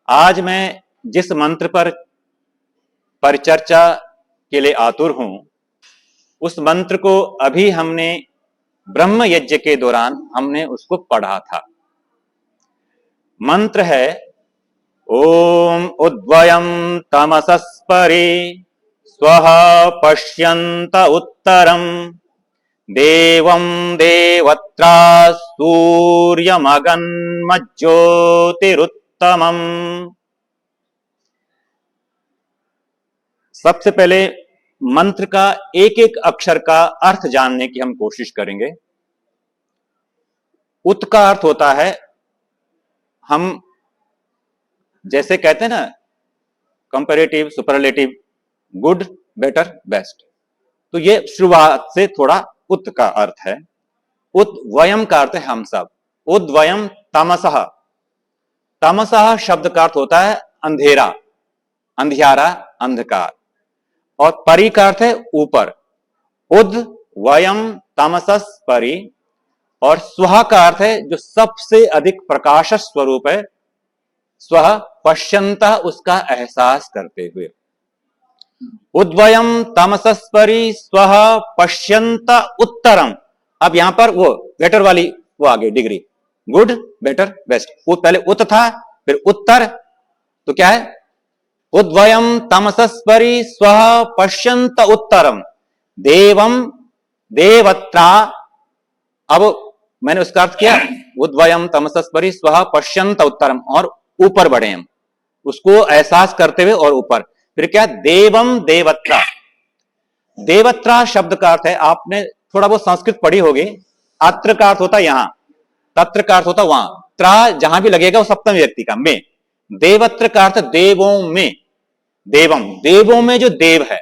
आज मैं जिस मंत्र पर परिचर्चा के लिए आतुर हूं, उस मंत्र को अभी हमने ब्रह्म यज्ञ के दौरान हमने उसको पढ़ा था। मंत्र है ओम उद्वयं तमसस्परे स्वः पश्यन्त उत्तरं देवं देवत्रा सूर्यमगन्मज्योतिरुत्तमम्। सबसे पहले मंत्र का एक एक अक्षर का अर्थ जानने की हम कोशिश करेंगे। उत का अर्थ होता है, हम जैसे कहते हैं ना, comparative, superlative, good, better, best, तो ये शुरुआत से थोड़ा उत का अर्थ है। उद्वयम का अर्थ है हम सब। उद्वयम तमसः, तमसः शब्द का अर्थ होता है अंधेरा, अंधियारा, अंधकार। और परि का अर्थ है ऊपर। उद्वयम तमसस् परि। और स्वः का अर्थ है जो सबसे अधिक प्रकाश स्वरूप है, स्वः पश्यन्तः, उसका एहसास करते हुए। उद्वयम तमसस् परि स्वः पश्यन्त उत्तरम। अब यहां पर वो बेटर वाली वो आगे डिग्री, गुड, बेटर, बेस्ट। वो पहले उत था, फिर उत्तर, तो क्या है उद्वयम तमसस् परि स्वः पश्यन्त उत्तरम देवम देवत्रा। अब मैंने उसका अर्थ किया, उद्वयम तमसस् परि स्वः पश्यन्त उत्तरम, और ऊपर बढ़े हम उसको एहसास करते हुए, और ऊपर फिर क्या, देवम देवत्रा। देवत्रा शब्द का अर्थ है, आपने थोड़ा बहुत संस्कृत पढ़ी होगी। अत्र का अर्थ होता है यहां, तत्र का अर्थ होता वहां, त्रा जहां भी लगेगा वो सप्तम व्यक्ति का, में। देवत्र का अर्थ देवों में, देवम, देवों में जो देव है,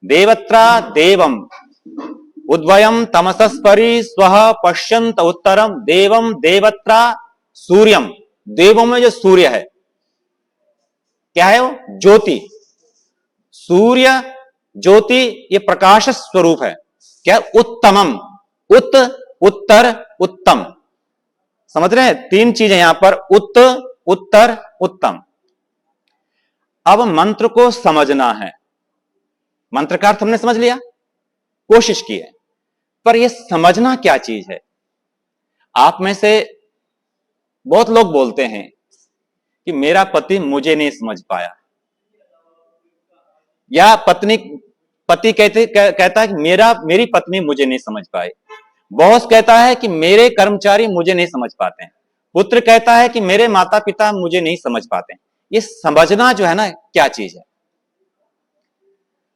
देवत्रा देवम। उद्वयम तमसस् परि स्वः पश्यन्त उत्तरम देवम देवत्रा सूर्यम, देवों में जो सूर्य है, क्या है वो, ज्योति। सूर्य ज्योति, ये प्रकाश स्वरूप है। क्या, उत्तमम, उत, उत्तर, उत्तम। समझ रहे हैं, तीन चीजें यहां पर, उत, उत्तर, उत्तम। अब मंत्र को समझना है। मंत्र का अर्थ हमने समझ लिया, कोशिश की है, पर यह समझना क्या चीज है। आप में से बहुत लोग बोलते हैं कि मेरा पति मुझे नहीं समझ पाया, या पति कहता है कि मेरी पत्नी मुझे नहीं समझ पाई। बॉस कहता है कि मेरे कर्मचारी मुझे नहीं समझ पाते हैं। पुत्र कहता है कि मेरे माता पिता मुझे नहीं समझ पाते। ये समझना जो है ना, क्या चीज है।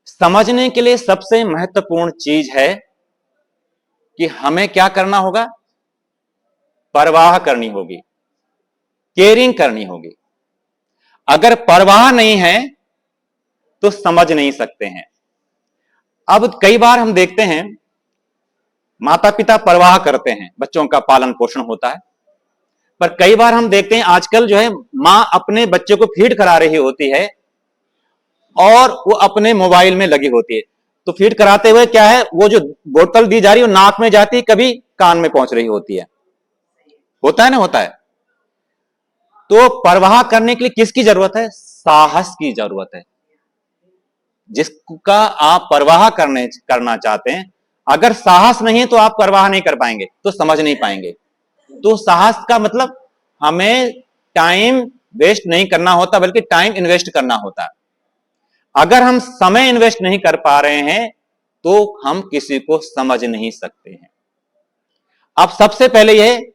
समझने के लिए सबसे महत्वपूर्ण चीज है कि हमें क्या करना होगा, परवाह करनी होगी, केयरिंग करनी होगी। अगर परवाह नहीं है तो समझ नहीं सकते हैं। अब कई बार हम देखते हैं, माता पिता परवाह करते हैं, बच्चों का पालन पोषण होता है, पर कई बार हम देखते हैं आजकल जो है, मां अपने बच्चे को फीड करा रही होती है और वो अपने मोबाइल में लगी होती है। तो फीड कराते हुए क्या है, वो जो बोतल दी जा रही है वो नाक में जाती है, कभी कान में पहुंच रही होती है। होता है ना, होता है। तो परवाह करने के लिए किसकी जरूरत है, साहस की जरूरत है। जिसका आप परवाह करना चाहते हैं, अगर साहस नहीं है तो आप परवाह नहीं कर पाएंगे, तो समझ नहीं पाएंगे। तो साहस का मतलब हमें टाइम वेस्ट नहीं करना होता, बल्कि टाइम इन्वेस्ट करना होता है। अगर हम समय इन्वेस्ट नहीं कर पा रहे हैं तो हम किसी को समझ नहीं सकते हैं। अब सबसे पहले यह,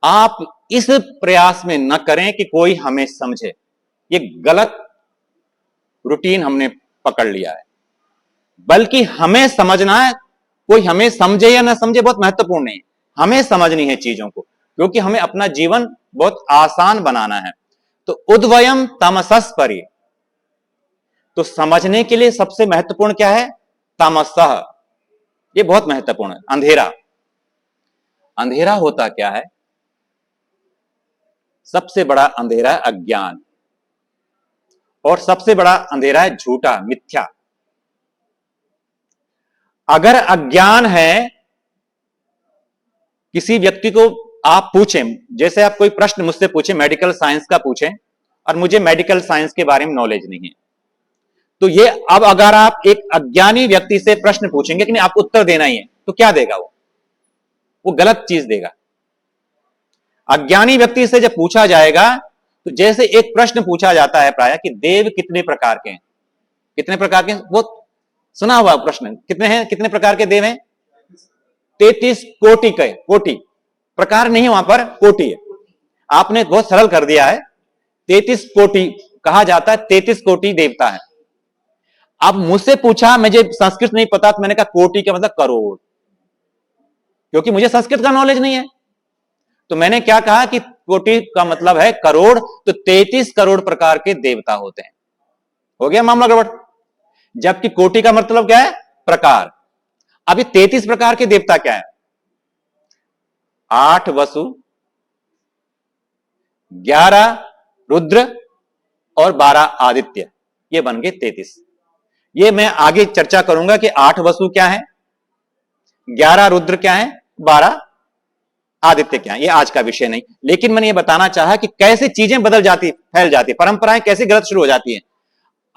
आप इस प्रयास में न करें कि कोई हमें समझे। ये गलत रूटीन हमने पकड़ लिया है। बल्कि हमें समझना है, कोई हमें समझे या ना समझे बहुत महत्वपूर्ण नहीं, हमें समझनी है चीजों को, क्योंकि हमें अपना जीवन बहुत आसान बनाना है। तो उद्वयम तमसस् परि, तो समझने के लिए सबसे महत्वपूर्ण क्या है, तमसः। ये बहुत महत्वपूर्ण है। अंधेरा, अंधेरा होता क्या है, सबसे बड़ा अंधेरा है अज्ञान, और सबसे बड़ा अंधेरा है झूठा, मिथ्या। अगर अज्ञान है, किसी व्यक्ति को आप पूछें, जैसे आप कोई प्रश्न मुझसे पूछे, मेडिकल साइंस का पूछें, और मुझे मेडिकल साइंस के बारे में नॉलेज नहीं है, तो ये अब अगर आप एक अज्ञानी व्यक्ति से प्रश्न पूछेंगे कि नहीं आप उत्तर देना ही है, तो क्या देगा वो गलत चीज देगा। अज्ञानी व्यक्ति से जब पूछा जाएगा, तो जैसे एक प्रश्न पूछा जाता है प्राय कि देव कितने प्रकार के हैं, कितने प्रकार के, वो सुना हुआ प्रश्न, कितने हैं, कितने प्रकार के देव हैं? 33 कोटि के, कोटि प्रकार नहीं, वहां पर कोटि है, आपने बहुत सरल कर दिया है। 33 कोटि कहा जाता है, 33 कोटि देवता है। अब मुझसे पूछा, मुझे संस्कृत नहीं पता, तो मैंने कहा कोटि का मतलब करोड़, क्योंकि मुझे संस्कृत का नॉलेज नहीं है, तो मैंने क्या कहा कि कोटि का मतलब है करोड़, तो 33 करोड़ प्रकार के देवता होते हैं। हो गया मामला गड़बड़। जबकि कोटि का मतलब क्या है? प्रकार। अभी 33 प्रकार के देवता क्या है? 8 वसु, 11 रुद्र और 12 आदित्य, ये बन गए 33। ये मैं आगे चर्चा करूंगा कि 8 वसु क्या है, 11 रुद्र क्या है, 12 आदित्य क्या है, ये आज का विषय नहीं। लेकिन मैंने ये बताना चाहा कि कैसे चीजें बदल जाती, फैल जाती, परंपराएं कैसे गलत शुरू हो जाती हैं।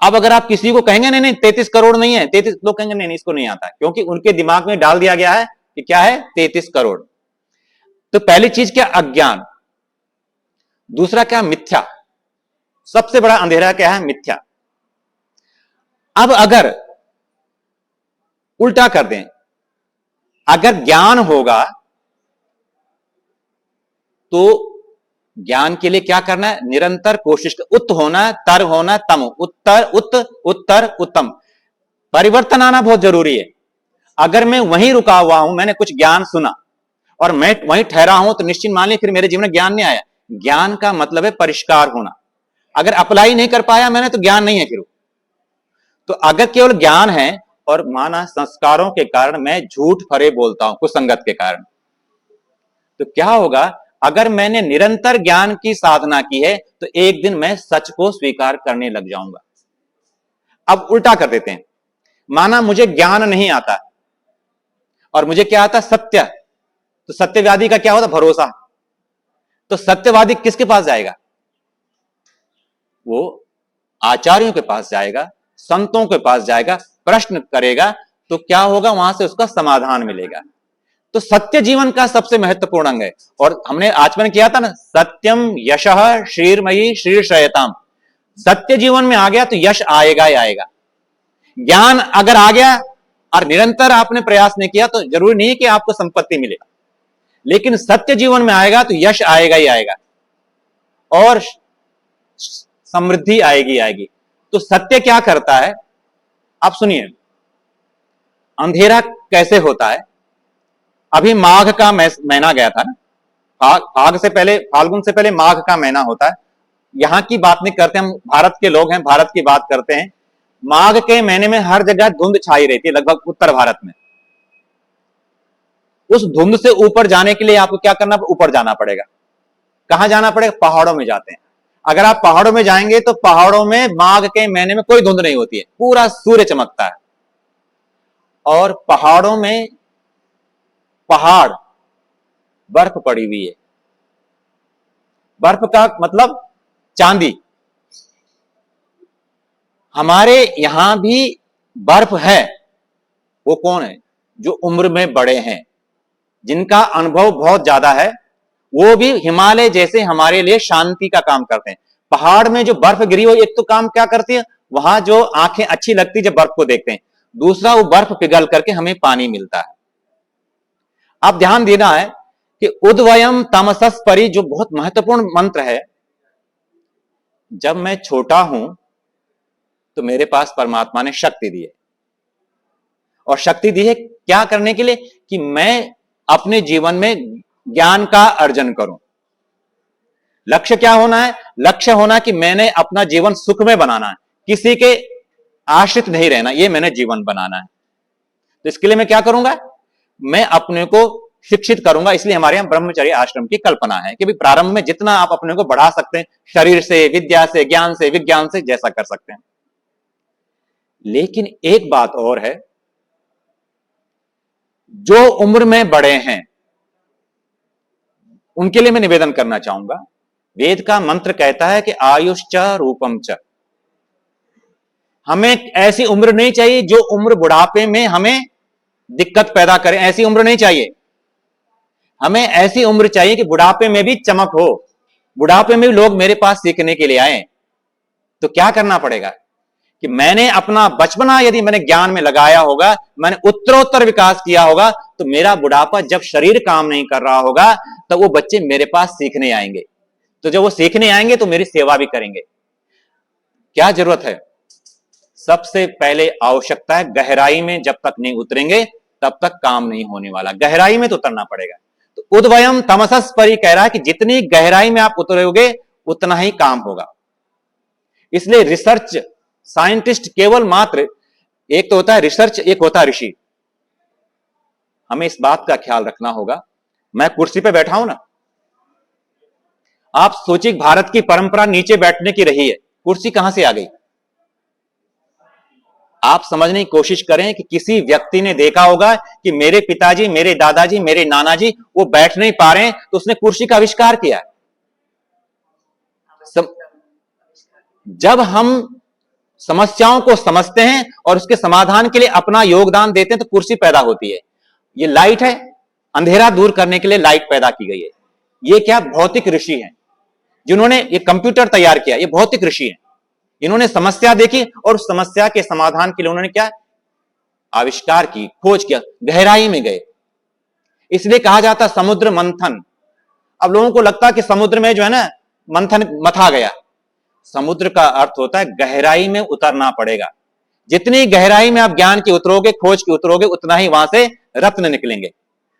अब अगर आप किसी को कहेंगे नहीं नहीं 33 करोड़ नहीं है, 33 लोग कहेंगे नहीं नहीं इसको नहीं आता, क्योंकि उनके दिमाग में डाल दिया गया है कि क्या है 33 करोड़। तो पहली चीज क्या? अज्ञान। दूसरा क्या? मिथ्या। सबसे बड़ा अंधेरा क्या है? मिथ्या। अब अगर उल्टा कर दें, अगर ज्ञान होगा तो ज्ञान के लिए क्या करना है? निरंतर कोशिश, उत्त होना, तर होना, तम, उत्तर उत्तर उत्तम, परिवर्तन आना बहुत जरूरी है। अगर मैं वहीं रुका हुआ हूं, मैंने कुछ ज्ञान सुना और मैं वहीं ठहरा हूं, तो निश्चित मान लीजिए फिर मेरे जीवन में ज्ञान नहीं आया। ज्ञान का मतलब है परिष्कार होना। अगर अप्लाई नहीं कर पाया मैंने, तो ज्ञान नहीं है फिर। तो अगर केवल ज्ञान है और माना संस्कारों के कारण मैं झूठ फरे बोलता हूं कुसंगत के कारण, तो क्या होगा? अगर मैंने निरंतर ज्ञान की साधना की है, तो एक दिन मैं सच को स्वीकार करने लग जाऊंगा। अब उल्टा कर देते हैं, माना मुझे ज्ञान नहीं आता और मुझे क्या आता? सत्य। तो सत्यवादी का क्या होता? भरोसा। तो सत्यवादी किसके पास जाएगा? वो आचार्यों के पास जाएगा, संतों के पास जाएगा, प्रश्न करेगा, तो क्या होगा? वहां से उसका समाधान मिलेगा। तो सत्य जीवन का सबसे महत्वपूर्ण अंग है। और हमने आज मैंने किया था ना, सत्यम यशः श्रीर्मयी श्रीर्षयताम। सत्य जीवन में आ गया तो यश आएगा ही आएगा। ज्ञान अगर आ गया और निरंतर आपने प्रयास नहीं किया, तो जरूरी नहीं कि आपको संपत्ति मिले, लेकिन सत्य जीवन में आएगा तो यश आएगा ही आएगा और समृद्धि आएगी आएगी। तो सत्य क्या करता है? आप सुनिए, अंधेरा कैसे होता है। अभी माघ का महीना गया था ना, फाग से पहले, फाल्गुन से पहले माघ का महीना होता है। यहां की बात नहीं करते, हम भारत के लोग हैं, भारत की बात करते हैं। माघ के महीने में हर जगह धुंध छाई रहती है, लगभग उत्तर भारत में। उस धुंध से ऊपर जाने के लिए आपको क्या करना? ऊपर जाना पड़ेगा। कहां जाना पड़ेगा? पहाड़ों में जाते हैं। अगर आप पहाड़ों में जाएंगे तो पहाड़ों में माघ के महीने में कोई धुंध नहीं होती है, पूरा सूर्य चमकता है। और पहाड़ों में पहाड़ बर्फ पड़ी हुई है। बर्फ का मतलब चांदी। हमारे यहां भी बर्फ है। वो कौन है? जो उम्र में बड़े हैं, जिनका अनुभव बहुत ज्यादा है, वो भी हिमालय जैसे हमारे लिए शांति का काम करते हैं। पहाड़ में जो बर्फ गिरी हो, एक तो काम क्या करती है, वहां जो आंखें अच्छी लगती है जब बर्फ को देखते हैं, दूसरा वो बर्फ पिघल करके हमें पानी मिलता है। अब ध्यान देना है कि उद्वयम तमसस परि जो बहुत महत्वपूर्ण मंत्र है। जब मैं छोटा हूं तो मेरे पास परमात्मा ने शक्ति दी है, और शक्ति दी है क्या करने के लिए? कि मैं अपने जीवन में ज्ञान का अर्जन करूं। लक्ष्य क्या होना है? लक्ष्य होना कि मैंने अपना जीवन सुख में बनाना है, किसी के आश्रित नहीं रहना, ये मैंने जीवन बनाना है। तो इसके लिए मैं क्या करूंगा? मैं अपने को शिक्षित करूंगा। इसलिए हमारे यहां ब्रह्मचर्य आश्रम की कल्पना है कि प्रारंभ में जितना आप अपने को बढ़ा सकते हैं, शरीर से, विद्या से, ज्ञान से, विज्ञान से, जैसा कर सकते हैं। लेकिन एक बात और है, जो उम्र में बड़े हैं उनके लिए मैं निवेदन करना चाहूंगा। वेद का मंत्र कहता है कि आयुश्च रूपम च। हमें ऐसी उम्र नहीं चाहिए जो उम्र बुढ़ापे में हमें दिक्कत पैदा करे, ऐसी उम्र नहीं चाहिए। हमें ऐसी उम्र चाहिए कि बुढ़ापे में भी चमक हो, बुढ़ापे में भी लोग मेरे पास सीखने के लिए आए। तो क्या करना पड़ेगा कि मैंने अपना बचपना यदि मैंने ज्ञान में लगाया होगा, मैंने उत्तरोत्तर विकास किया होगा, तो मेरा बुढ़ापा जब शरीर काम नहीं कर रहा होगा तो वो बच्चे मेरे पास सीखने आएंगे। तो जब वो सीखने आएंगे तो मेरी सेवा भी करेंगे। क्या जरूरत है? सबसे पहले आवश्यकता है गहराई में जब तक नहीं उतरेंगे तब तक काम नहीं होने वाला, गहराई में तो उतरना पड़ेगा। तो उद्वयम तमसस परि कह रहा है कि जितनी गहराई में आप उतरोगे उतना ही काम होगा। इसलिए रिसर्च साइंटिस्ट केवल मात्र, एक तो होता है रिसर्च, एक होता है ऋषि। हमें इस बात का ख्याल रखना होगा। मैं कुर्सी पे बैठा हूं ना, आप सोचिए भारत की परंपरा नीचे बैठने की रही है, कुर्सी कहां से आ गई? आप समझने की कोशिश करें कि किसी व्यक्ति ने देखा होगा कि मेरे पिताजी, मेरे दादाजी, मेरे नानाजी वो बैठ नहीं पा रहे हैं तो उसने कुर्सी का आविष्कार किया। जब हम समस्याओं को समझते हैं और उसके समाधान के लिए अपना योगदान देते हैं तो कुर्सी पैदा होती है। ये लाइट है, अंधेरा दूर करने के लिए लाइट पैदा की गई है। ये क्या भौतिक ऋषि हैं जिन्होंने ये कंप्यूटर तैयार किया, ये भौतिक ऋषि हैं। इन्होंने समस्या देखी और उस समस्या के समाधान के लिए उन्होंने क्या आविष्कार की, खोज किया, गहराई में गए। इसलिए कहा जाता समुद्र मंथन। अब लोगों को लगता कि समुद्र में जो है ना मंथन मथा गया। समुद्र का अर्थ होता है गहराई में उतरना पड़ेगा। जितनी गहराई में आप ज्ञान की उतरोगे, खोज की उतरोगे, उतना ही वहां से रत्न निकलेंगे।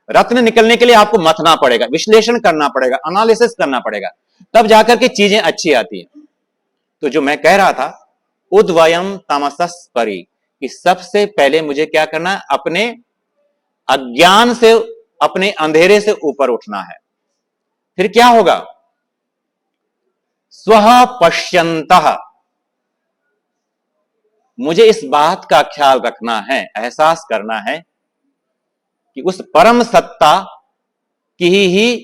रत्न निकलने के लिए आपको मथना पड़ेगा, विश्लेषण करना पड़ेगा, एनालिसिस करना पड़ेगा, तब जाकर के चीजें अच्छी आती हैं। तो जो मैं कह रहा था उद्वयम तमसस परि, कि सबसे पहले मुझे क्या करना है, अपने अज्ञान से, अपने अंधेरे से ऊपर उठना है। फिर क्या होगा? स्वः पश्यन्तः, मुझे इस बात का ख्याल रखना है, एहसास करना है कि उस परम सत्ता की ही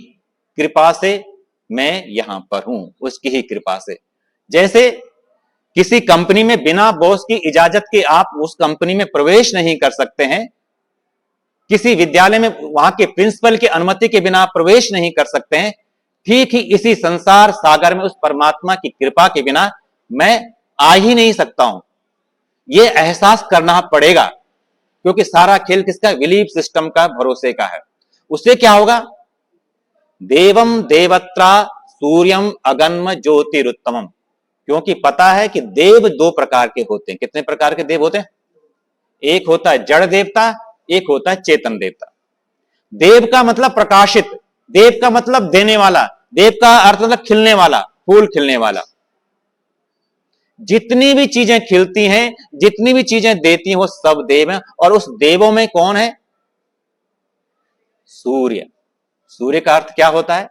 कृपा से मैं यहां पर हूं, उसकी ही कृपा से। जैसे किसी कंपनी में बिना बॉस की इजाजत के आप उस कंपनी में प्रवेश नहीं कर सकते हैं, किसी विद्यालय में वहां के प्रिंसिपल की अनुमति के बिना प्रवेश नहीं कर सकते हैं, ठीक ही इसी संसार सागर में उस परमात्मा की कृपा के बिना मैं आ ही नहीं सकता हूं। यह एहसास करना पड़ेगा, क्योंकि सारा खेल किसका? बिलीफ सिस्टम का, भरोसे का है। उससे क्या होगा? देवम देवत्रा सूर्यम अगन्म ज्योतिरुत्तमम, क्योंकि पता है कि देव दो प्रकार के होते हैं। कितने प्रकार के देव होते हैं? एक होता है जड़ देवता, एक होता है चेतन देवता। देव का मतलब प्रकाशित, देव का मतलब देने वाला, देव का अर्थ मतलब खिलने वाला, फूल खिलने वाला। जितनी भी चीजें खिलती हैं, जितनी भी चीजें देती हैं, वो सब देव हैं। और उस देवों में कौन है? सूर्य। सूर्य का अर्थ क्या होता है?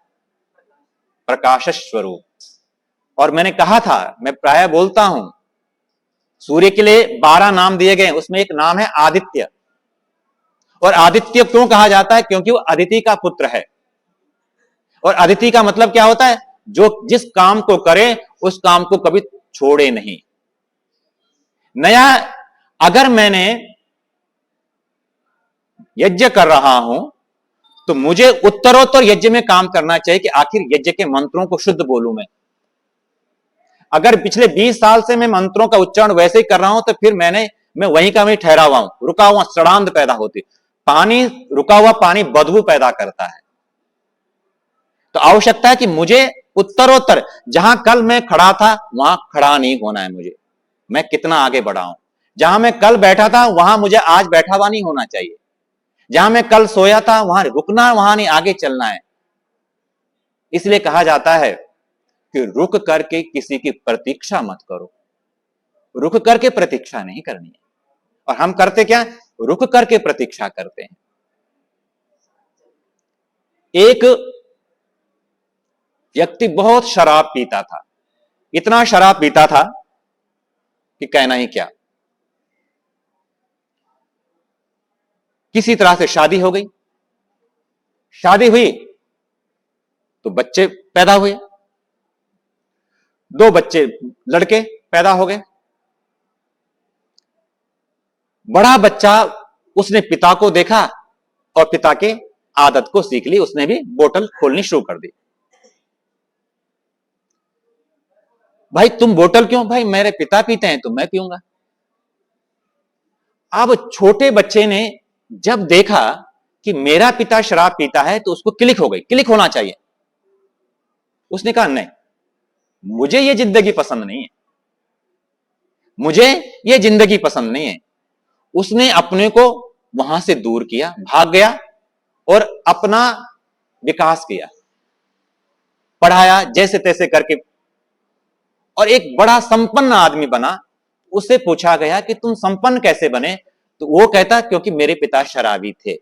प्रकाश स्वरूप। और मैंने कहा था, मैं प्राय बोलता हूं, सूर्य के लिए 12 नाम दिए गए, उसमें एक नाम है आदित्य। और आदित्य क्यों कहा जाता है? क्योंकि वो अदिति का पुत्र है। और अदिति का मतलब क्या होता है? जो जिस काम को करे उस काम को कभी छोड़े नहीं। नया, अगर मैंने यज्ञ कर रहा हूं तो मुझे उत्तरोत्तर यज्ञ में काम करना चाहिए कि आखिर यज्ञ के मंत्रों को शुद्ध बोलूं मैं। अगर पिछले 20 साल से मैं मंत्रों का उच्चारण वैसे ही कर रहा हूं तो फिर मैं वहीं का वहीं ठहरा हुआ हूं, रुका हुआ सड़ांध पैदा होती। पानी, रुका हुआ पानी बदबू पैदा करता है। तो आवश्यकता है कि मुझे उत्तरोत्तर, जहां कल मैं खड़ा था वहां खड़ा नहीं होना है मुझे, मैं कितना आगे बढ़ा हूं। जहां मैं कल बैठा था वहां मुझे आज बैठा हुआ नहीं होना चाहिए। जहां मैं कल सोया था वहां रुकना, वहां नहीं, आगे चलना है। इसलिए कहा जाता है कि रुक करके किसी की प्रतीक्षा मत करो। रुक करके प्रतीक्षा नहीं करनी है। और हम करते क्या? रुक करके प्रतीक्षा करते हैं। एक व्यक्ति बहुत शराब पीता था, इतना शराब पीता था कि कहना ही क्या। किसी तरह से शादी हो गई। शादी हुई तो बच्चे पैदा हुए, 2 बच्चे लड़के पैदा हो गए। बड़ा बच्चा उसने पिता को देखा और पिता के आदत को सीख ली, उसने भी बोतल खोलनी शुरू कर दी। भाई तुम बोतल क्यों? भाई मेरे पिता पीते हैं तो मैं पीऊंगा। अब छोटे बच्चे ने जब देखा कि मेरा पिता शराब पीता है तो उसको क्लिक हो गई, क्लिक होना चाहिए। उसने कहा नहीं, मुझे ये जिंदगी पसंद नहीं है, मुझे ये जिंदगी पसंद नहीं है। उसने अपने को वहां से दूर किया, भाग गया और अपना विकास किया, पढ़ाया जैसे तैसे करके और एक बड़ा संपन्न आदमी बना। उससे पूछा गया कि तुम संपन्न कैसे बने? तो वो कहता क्योंकि मेरे पिता शराबी थे।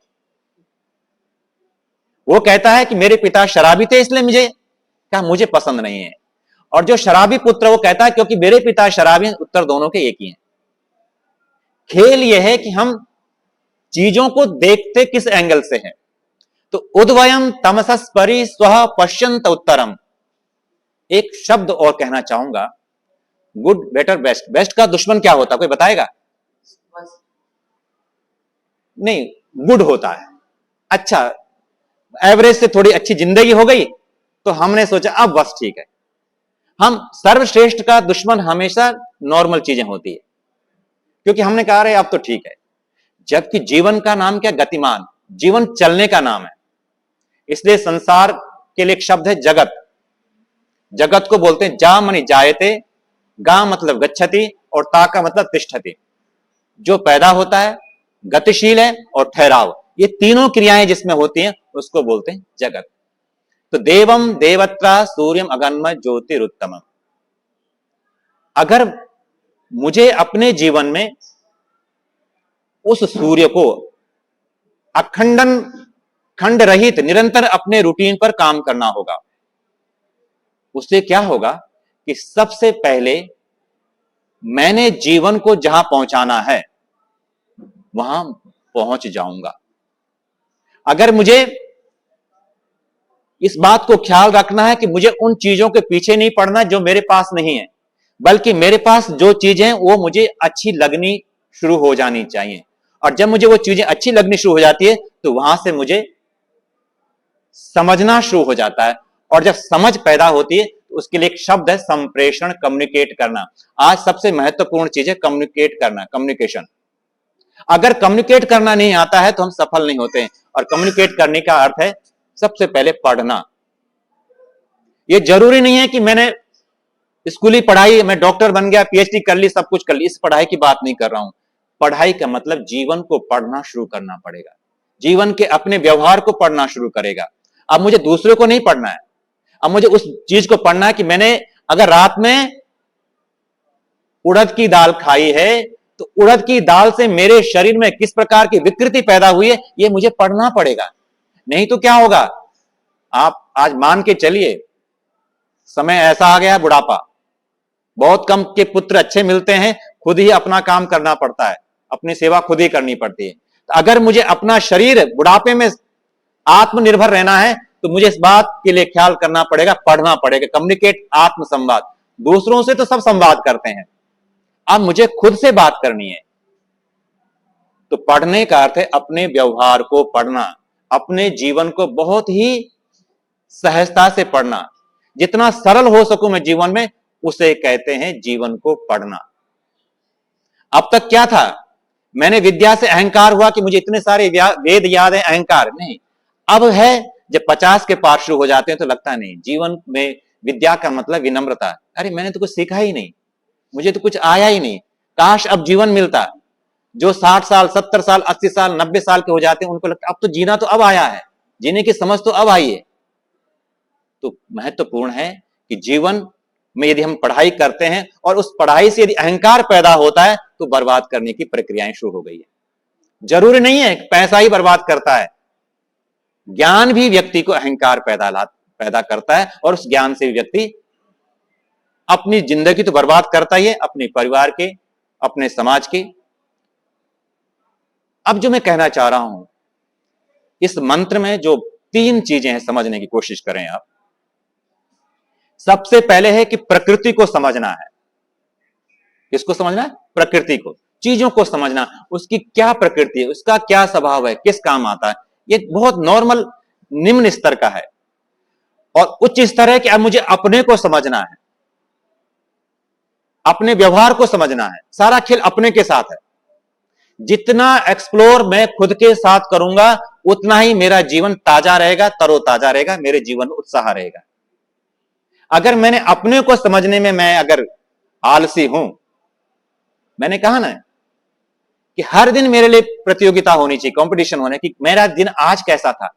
वो कहता है कि मेरे पिता शराबी थे इसलिए मुझे पसंद नहीं है। और जो शराबी पुत्र वो कहता है क्योंकि मेरे पिता शराबी। उत्तर दोनों के एक ही है। खेल यह है कि हम चीजों को देखते किस एंगल से हैं। तो उद्वयम तमसस परि स्वः पश्यंत उत्तरम। एक शब्द और कहना चाहूंगा, गुड बेटर बेस्ट। बेस्ट का दुश्मन क्या होता है, कोई बताएगा? नहीं, गुड होता है अच्छा। एवरेज से थोड़ी अच्छी जिंदगी हो गई तो हमने सोचा अब बस ठीक है। हम सर्वश्रेष्ठ का दुश्मन हमेशा नॉर्मल चीजें होती है, क्योंकि हमने कहा रहे अब तो ठीक है। जबकि जीवन का नाम क्या? गतिमान। जीवन चलने का नाम है। इसलिए संसार के लिए एक शब्द है जगत। जगत को बोलते हैं जा मनि जायते, गा मतलब गच्छति और ता का मतलब तिष्ठति। जो पैदा होता है, गतिशील है और ठहराव, ये तीनों क्रियाएं जिसमें होती हैं उसको बोलते हैं जगत। तो देवम देवत्रा सूर्यम अगन्म ज्योतिरुत्तमम। अगर मुझे अपने जीवन में उस सूर्य को खंड रहित निरंतर अपने रूटीन पर काम करना होगा, उससे क्या होगा कि सबसे पहले मैंने जीवन को जहां पहुंचाना है वहां पहुंच जाऊंगा। अगर मुझे इस बात को ख्याल रखना है कि मुझे उन चीजों के पीछे नहीं पड़ना जो मेरे पास नहीं है, बल्कि मेरे पास जो चीजें वो मुझे अच्छी लगनी शुरू हो जानी चाहिए। और जब मुझे वो चीजें अच्छी लगनी शुरू हो जाती है तो वहां से मुझे समझना शुरू हो जाता है। और जब समझ पैदा होती है तो उसके लिए एक शब्द है संप्रेषण, कम्युनिकेट करना। आज सबसे महत्वपूर्ण चीज है कम्युनिकेट करना, कम्युनिकेशन। अगर कम्युनिकेट करना नहीं आता है तो हम सफल नहीं होते हैं। और कम्युनिकेट करने का अर्थ है सबसे पहले पढ़ना। यह जरूरी नहीं है कि मैंने स्कूली पढ़ाई, मैं डॉक्टर बन गया, पीएचडी कर ली, सब कुछ कर ली, इस पढ़ाई की बात नहीं कर रहा हूं। पढ़ाई का मतलब जीवन को पढ़ना शुरू करना पड़ेगा, जीवन के अपने व्यवहार को पढ़ना शुरू करेगा। अब मुझे दूसरे को नहीं पढ़ना है, अब मुझे उस चीज को पढ़ना है कि मैंने अगर रात में उड़द की दाल खाई है तो उड़द की दाल से मेरे शरीर में किस प्रकार की विकृति पैदा हुई है, यह मुझे पढ़ना पड़ेगा। नहीं तो क्या होगा, आप आज मान के चलिए समय ऐसा आ गया है, बुढ़ापा, बहुत कम के पुत्र अच्छे मिलते हैं, खुद ही अपना काम करना पड़ता है, अपनी सेवा खुद ही करनी पड़ती है। तो अगर मुझे अपना शरीर बुढ़ापे में आत्मनिर्भर रहना है तो मुझे इस बात के लिए ख्याल करना पड़ेगा, पढ़ना पड़ेगा। कम्युनिकेट, आत्म संवाद। दूसरों से तो सब संवाद करते हैं, अब मुझे खुद से बात करनी है। तो पढ़ने का अर्थ है अपने व्यवहार को पढ़ना, अपने जीवन को बहुत ही सहजता से पढ़ना। जितना सरल हो सकूं मैं जीवन में, उसे कहते हैं जीवन को पढ़ना। अब तक क्या था, मैंने विद्या से अहंकार हुआ कि मुझे इतने सारे वेद याद है, अहंकार नहीं। अब है जब 50 के पार शुरू हो जाते हैं तो लगता नहीं, जीवन में विद्या का मतलब विनम्रता। अरे मैंने तो कुछ सीखा ही नहीं, मुझे तो कुछ आया ही नहीं। काश अब जीवन मिलता। जो 60 साल 70 साल 80 साल 90 साल के हो जाते हैं उनको लगता अब तो जीना तो अब आया है, जीने की समझ तो अब आई है। तो महत्वपूर्ण है कि जीवन में यदि हम पढ़ाई करते हैं और उस पढ़ाई से यदि अहंकार पैदा होता है तो बर्बाद करने की प्रक्रियाएं शुरू हो गई है। जरूरी नहीं है पैसा ही बर्बाद करता है, ज्ञान भी व्यक्ति को अहंकार पैदा करता है और उस ज्ञान से व्यक्ति अपनी जिंदगी तो बर्बाद करता ही है, अपने परिवार के, अपने समाज की। अब जो मैं कहना चाह रहा हूं, इस मंत्र में जो 3 चीजें हैं समझने की कोशिश करें आप। सबसे पहले है कि प्रकृति को समझना है। किसको समझना है? प्रकृति को, चीजों को समझना, उसकी क्या प्रकृति है, उसका क्या स्वभाव है, किस काम आता है। ये बहुत नॉर्मल निम्न स्तर का है। और उच्च स्तर है कि अब मुझे अपने को समझना है, अपने व्यवहार को समझना है। सारा खेल अपने के साथ है। जितना एक्सप्लोर मैं खुद के साथ करूंगा उतना ही मेरा जीवन ताजा रहेगा, तरोताजा रहेगा, मेरे जीवन में उत्साह रहेगा। अगर मैंने अपने को समझने में मैं अगर आलसी हूं, मैंने कहा ना कि हर दिन मेरे लिए प्रतियोगिता होनी चाहिए, कंपटीशन होना है कि मेरा दिन आज कैसा था।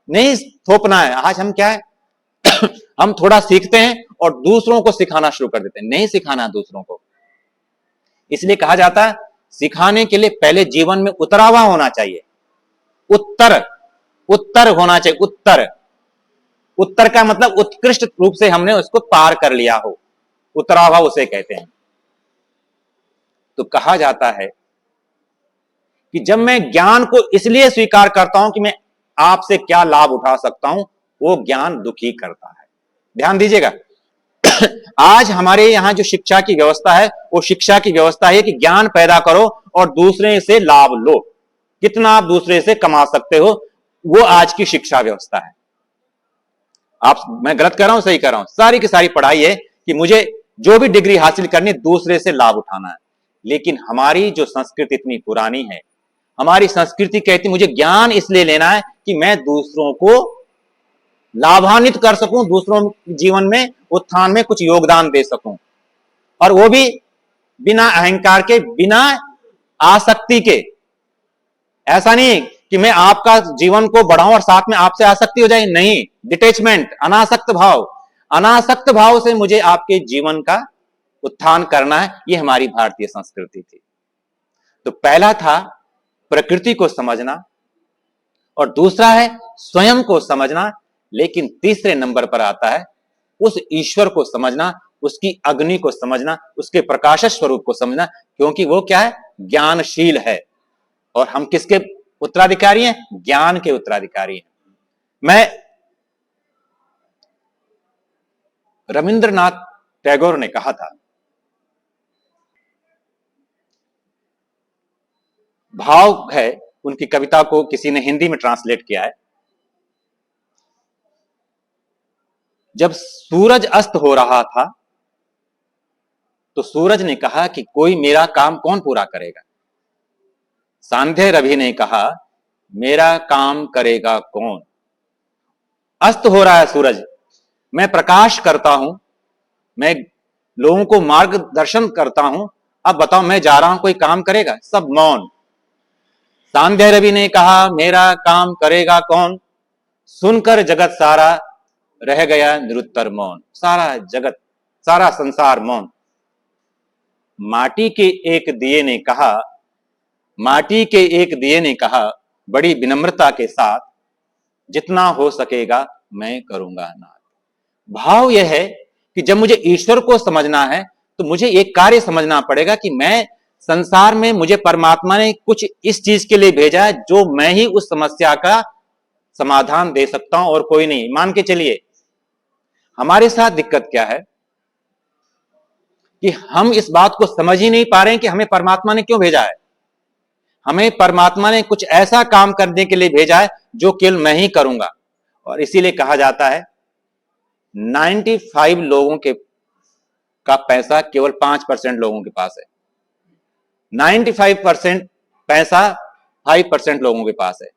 नहीं थोपना है। आज हम क्या है हम थोड़ा सीखते हैं और दूसरों को सिखाना शुरू कर देते हैं। नहीं सिखाना दूसरों को। इसलिए कहा जाता है सिखाने के लिए पहले जीवन में उतरावा होना चाहिए। उत्तर उत्तर होना चाहिए। उत्तर उत्तर का मतलब उत्कृष्ट रूप से हमने उसको पार कर लिया हो, उतरावा उसे कहते हैं। तो कहा जाता है कि जब मैं ज्ञान को इसलिए स्वीकार करता हूं कि मैं आपसे क्या लाभ उठा सकता हूं, वो ज्ञान दुखी करता है। ध्यान दीजिएगा आज हमारे यहां जो शिक्षा की व्यवस्था है, वो शिक्षा की व्यवस्था है कि ज्ञान पैदा करो और दूसरे से लाभ लो। कितना आप दूसरे से कमा सकते हो, वो आज की शिक्षा व्यवस्था है। मैं गलत कर रहा हूं, सही कर रहा हूं? सारी की सारी पढ़ाई है कि मुझे जो भी डिग्री हासिल करनी, दूसरे से लाभ उठाना है। लेकिन हमारी जो संस्कृति इतनी पुरानी है, हमारी संस्कृति कहती मुझे ज्ञान इसलिए लेना है कि मैं दूसरों को लाभान्वित कर सकूं, दूसरों के जीवन में उत्थान में कुछ योगदान दे सकूं, और वो भी बिना अहंकार के, बिना आसक्ति के। ऐसा नहीं कि मैं आपका जीवन को बढ़ाऊं और साथ में आपसे आसक्ति हो जाए, नहीं। डिटैचमेंट, अनासक्त भाव। अनासक्त भाव से मुझे आपके जीवन का उत्थान करना है। यह हमारी भारतीय संस्कृति थी। तो पहला था प्रकृति को समझना, और दूसरा है स्वयं को समझना। लेकिन तीसरे नंबर पर आता है उस ईश्वर को समझना, उसकी अग्नि को समझना, उसके प्रकाश स्वरूप को समझना, क्योंकि वो क्या है? ज्ञानशील है। और हम किसके उत्तराधिकारी हैं? ज्ञान के उत्तराधिकारी हैं। मैं रविंद्रनाथ टैगोर ने कहा था, भाव है, उनकी कविता को किसी ने हिंदी में ट्रांसलेट किया है। जब सूरज अस्त हो रहा था तो सूरज ने कहा कि कोई मेरा काम कौन पूरा करेगा। सांध्य रवि ने कहा मेरा काम करेगा कौन। अस्त हो रहा है सूरज, मैं प्रकाश करता हूं, मैं लोगों को मार्गदर्शन करता हूं, अब बताओ मैं जा रहा हूं, कोई काम करेगा? सब मौन। सांध्य रवि ने कहा मेरा काम करेगा कौन। सुनकर जगत सारा रह गया निरुत्तर मौन। सारा जगत, सारा संसार मौन। माटी के एक दिए ने कहा, माटी के एक दिए ने कहा बड़ी विनम्रता के साथ, जितना हो सकेगा मैं करूंगा नाथ। भाव यह है कि जब मुझे ईश्वर को समझना है तो मुझे एक कार्य समझना पड़ेगा कि मैं संसार में, मुझे परमात्मा ने कुछ इस चीज के लिए भेजा है जो मैं ही उस समस्या का समाधान दे सकता हूं और कोई नहीं। मान के चलिए हमारे साथ दिक्कत क्या है कि हम इस बात को समझ ही नहीं पा रहे हैं कि हमें परमात्मा ने क्यों भेजा है। हमें परमात्मा ने कुछ ऐसा काम करने के लिए भेजा है जो केवल मैं ही करूंगा। और इसीलिए कहा जाता है 95 लोगों के का पैसा केवल 5% लोगों के पास है। 95% पैसा 5% लोगों के पास है,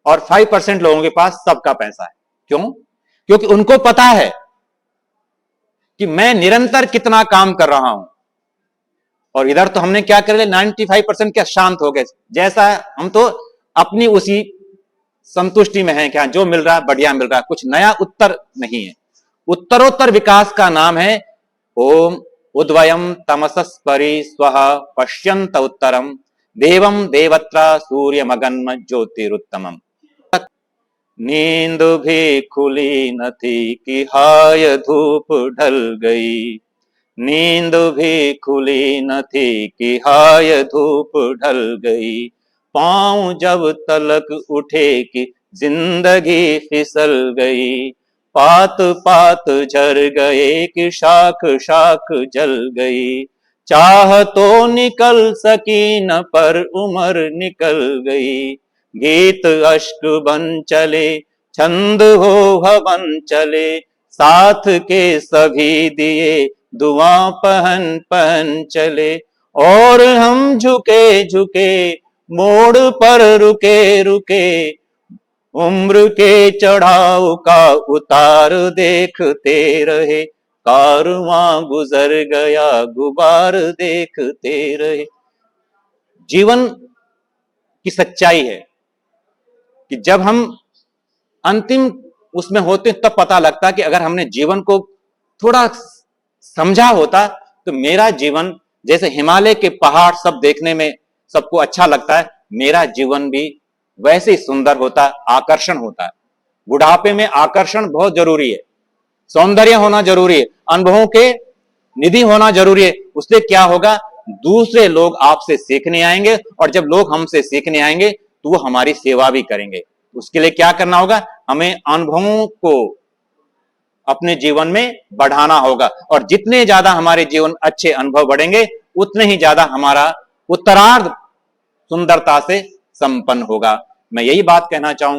और 5% लोगों के पास सबका पैसा है। क्यों? क्योंकि उनको पता है कि मैं निरंतर कितना काम कर रहा हूं। और इधर तो हमने क्या कर लिया, 95% क्या शांत हो गए। जैसा है हम तो अपनी उसी संतुष्टि में हैं, क्या जो मिल रहा है बढ़िया मिल रहा है, कुछ नया उत्तर नहीं है। उत्तरोत्तर विकास का नाम है ओम उद्वयम तमसस्परि स्वः पश्यन्त उत्तरम देवम देवत्र सूर्यमगन्म ज्योतिरुत्तमम। नींद भी खुली न थी कि हाय धूप ढल गई, नींद भी खुली न थी कि हाय धूप ढल गई, पांव जब तलक उठे कि जिंदगी फिसल गई, पात पात झर गए कि शाख शाख जल गई, चाह तो निकल सकी न पर उम्र निकल गई। गीत अश्क बन चले छंद हो हवन चले, साथ के सभी दिए दुआ पहन पहन चले। और हम झुके झुके मोड़ पर रुके रुके, उम्र के चढ़ाव का उतार देखते रहे। कारवां गुजर गया गुबार देखते रहे। जीवन की सच्चाई है कि जब हम अंतिम उसमें होते तब पता लगता है कि अगर हमने जीवन को थोड़ा समझा होता तो मेरा जीवन, जैसे हिमालय के पहाड़ सब देखने में सबको अच्छा लगता है, मेरा जीवन भी वैसे ही सुंदर होता, आकर्षण होता है। बुढ़ापे में आकर्षण बहुत जरूरी है, सौंदर्य होना जरूरी है, अनुभवों के निधि होना जरूरी है। उससे क्या होगा, दूसरे लोग आपसे सीखने आएंगे, और जब लोग हमसे सीखने आएंगे तो वो हमारी सेवा भी करेंगे। उसके लिए क्या करना होगा, हमें अनुभवों को अपने जीवन में बढ़ाना होगा, और जितने ज्यादा हमारे जीवन अच्छे अनुभव बढ़ेंगे उतने ही ज्यादा हमारा उत्तरार्ध सुंदरता से संपन्न होगा। मैं यही बात कहना चाहूंगा।